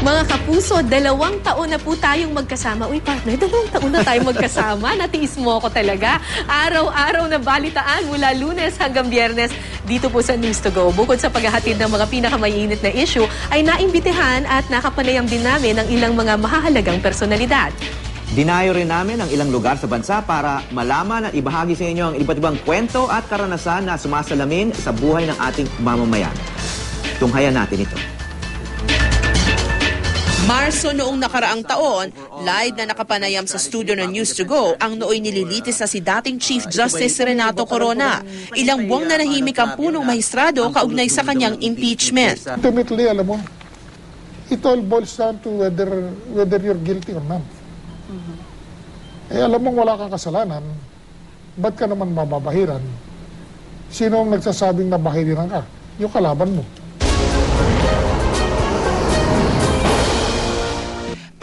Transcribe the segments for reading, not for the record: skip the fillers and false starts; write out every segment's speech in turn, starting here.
Mga kapuso, 2 taon na po tayong magkasama. Uy, partner, 2 taon na tayong magkasama. Natiis mo ako talaga. Araw-araw na balitaan mula Lunes hanggang Biyernes dito po sa News to Go. Bukod sa paghahatid ng mga pinakamainit na issue, ay naimbitehan at nakapanayam din namin ng ilang mga mahahalagang personalidad. Dinayo rin namin ang ilang lugar sa bansa para malaman at ibahagi sa inyo ang iba't ibang kwento at karanasan na sumasalamin sa buhay ng ating mamamayan. Tunghayan natin ito. Marso noong nakaraang taon, live na nakapanayam sa studio ng News to Go ang nooy nililitis na si dating Chief Justice Renato Corona. Ilang buwang nanahimik ang punong mahistrado kaugnay sa kanyang impeachment. Ultimately, alam mo, it all boils down to whether you're guilty or not. Eh, alam mong wala kang kasalanan, ba't ka naman mababahiran? Sino ang nagsasabing na bahiran ka? Yung kalaban mo.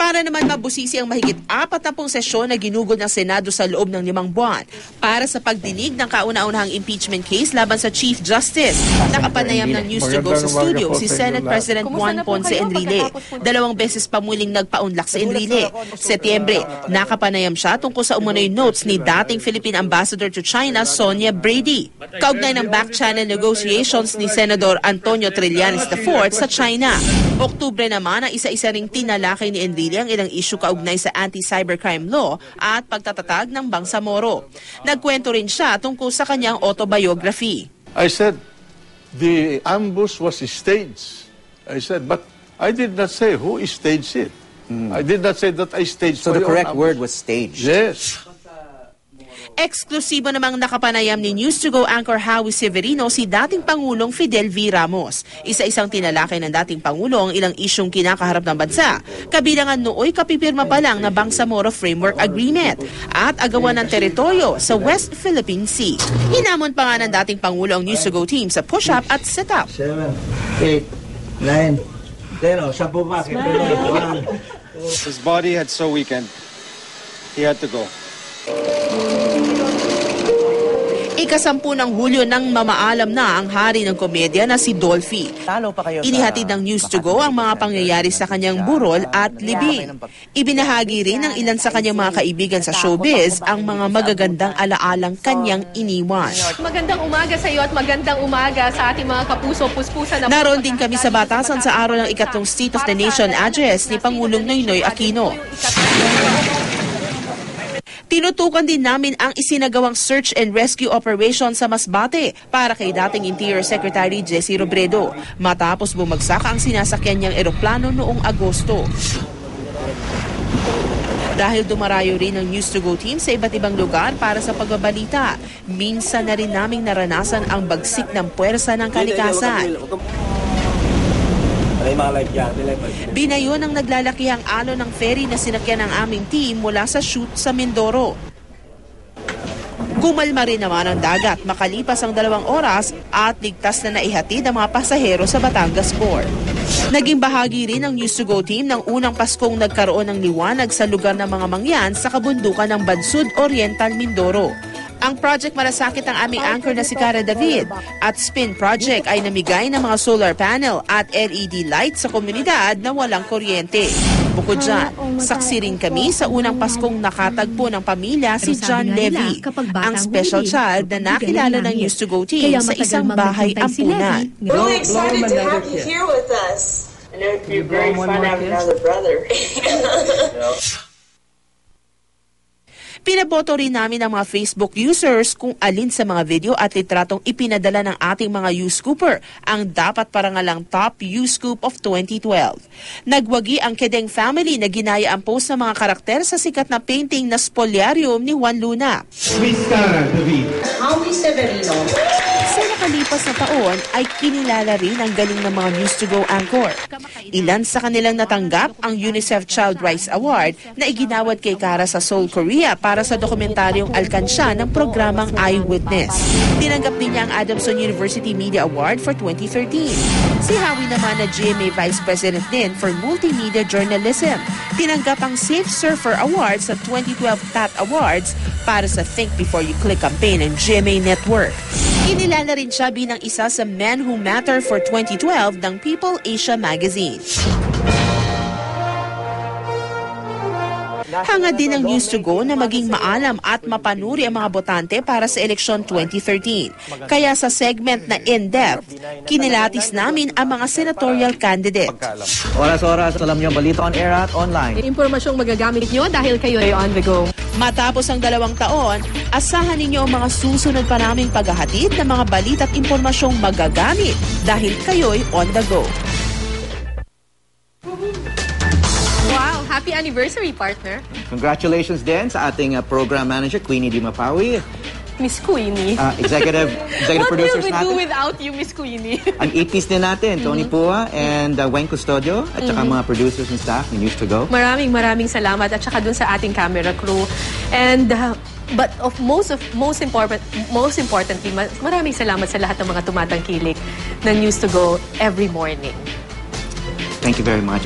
Para naman mabusisi ang mahigit 40 sesyon na ginugol ng Senado sa loob ng 5 buwan para sa pagdinig ng kauna-unahang impeachment case laban sa Chief Justice. Nakapanayam ng News to Go sa studio si Senate President Juan Ponce Enrile. 2 beses pa muling nagpaunlak sa Enrile. Setyembre, nakapanayam siya tungkol sa umunoy notes ni dating Philippine Ambassador to China, Sonia Brady. Kaugnay ng back-channel negotiations ni Senador Antonio Trillanes IV sa China. Oktubre naman ang isa-isa ring tinalakay ni Enrile ang ilang issue kaugnay sa anti-cybercrime law at pagtatatag ng Bangsamoro. Nagkwento rin siya tungkol sa kanyang autobiography. I said, the ambush was staged. I said, but I did not say who staged it. I did not say that I staged. So the correct word was staged? Yes. Eksklusibo namang nakapanayam ni News to Go anchor Howie Severino si dating Pangulong Fidel V. Ramos. Isa-isang tinalakay ng dating Pangulo ang ilang isyong kinakaharap ng bansa. Kabilang ang nooy kapipirma pa lang na Bangsamoro Framework Agreement at agawan ng teritoryo sa West Philippine Sea. Hinamon pa nga ng dating Pangulo ang News to Go team sa push-up at sit-up. 7, 8, 9, 10, 10 pa. His body had so weakened, he had to go. Ika-10 ng Hulyo nang mamaalam na ang hari ng komedya na si Dolphy. Inihatid ng News to Go ang mga pangyayari sa kanyang burol at libing. Ibinahagi rin ng ilan sa kanyang mga kaibigan sa showbiz ang mga magagandang alaalang kanyang iniwan. Magandang umaga sa iyo at magandang umaga sa ating mga kapuso-puspusa na... Naroon din kami sa batasan sa araw ng ikatlong State of the Nation address ni Pangulong Noynoy Aquino. Tinutukan din namin ang isinagawang search and rescue operation sa Masbate para kay dating Interior Secretary Jesse Robredo matapos bumagsak ang sinasakyan niyang eroplano noong Agosto. Dahil dumarayo rin ang News to Go team sa iba't ibang lugar para sa pagbabalita, minsan na rin naming naranasan ang bagsik ng puwersa ng kalikasan. Binayo ng naglalakihang alon ng ferry na sinakyan ng aming team mula sa shoot sa Mindoro. Kumalma rin naman ang dagat makalipas ang 2 oras at ligtas na naihatid ang mga pasahero sa Batangas Port. Naging bahagi rin ng News to Go team ng unang Paskong nagkaroon ng liwanag sa lugar ng mga mangyan sa kabundukan ng Bansud Oriental, Mindoro. Ang Project Malasakit ng aming anchor na si Cara David at Spin Project ay namigay ng mga solar panel at LED light sa komunidad na walang kuryente. Bukod dyan, saksi rin kami sa unang Paskong nakatagpo ng pamilya si John Levy, ang special child na nakilala ng News to Go team sa isang bahay ampunan. Really excited to have you here with us. I know it'd be very fun having another brother. Pinaboto rin namin ang mga Facebook users kung alin sa mga video at litratong ipinadala ng ating mga U-Scooper ang dapat parangalang Top U-Scoop of 2012. Nagwagi ang Kedeng family na ginaya ang post ng mga karakter sa sikat na painting na Spoliarium ni Juan Luna. Howie Severino. Sa nakalipas na taon ay kinilala rin ang galing ng mga News to Go anchor. Ilan sa kanilang natanggap ang UNICEF Child Rights Award na iginawad kay Cara sa Seoul, Korea para sa dokumentaryong alkansya ng programang Eyewitness. Tinanggap din niya ang Adamson University Media Award for 2013. Si Howie naman na GMA Vice President din for Multimedia Journalism. Tinanggap ang Safe Surfer Award sa 2012 TAT Awards para sa Think Before You Click campaign ng GMA Network. Inilala rin siya bilang isa sa Men Who Matter for 2012 ng People Asia Magazine. Hangad din ng News to Go na maging maalam at mapanuri ang mga botante para sa eleksyon 2013. Kaya sa segment na In-Depth, kinilatis namin ang mga senatorial candidate. Oras-oras, alam niyo ang balita on air at online. Impormasyong magagamit nyo dahil kayo ay on the go. Matapos ang 2 taon, asahan ninyo ang mga susunod pa naming paghahatid ng mga balita at impormasyong magagamit dahil kayo'y on the go. Wow, happy anniversary, partner. Congratulations din sa ating program manager, Queenie Di Mapawi. Miss Queenie. Executive What will producers we do natin. without you, Miss Queenie? Ang EPs din natin, Tony Pua and Wayne Custodio, at saka mga producers and staff ng News to Go. Maraming salamat at saka dun sa ating camera crew. And but most importantly, maraming salamat sa lahat ng mga tumatangkilik ng News to Go every morning. Thank you very much.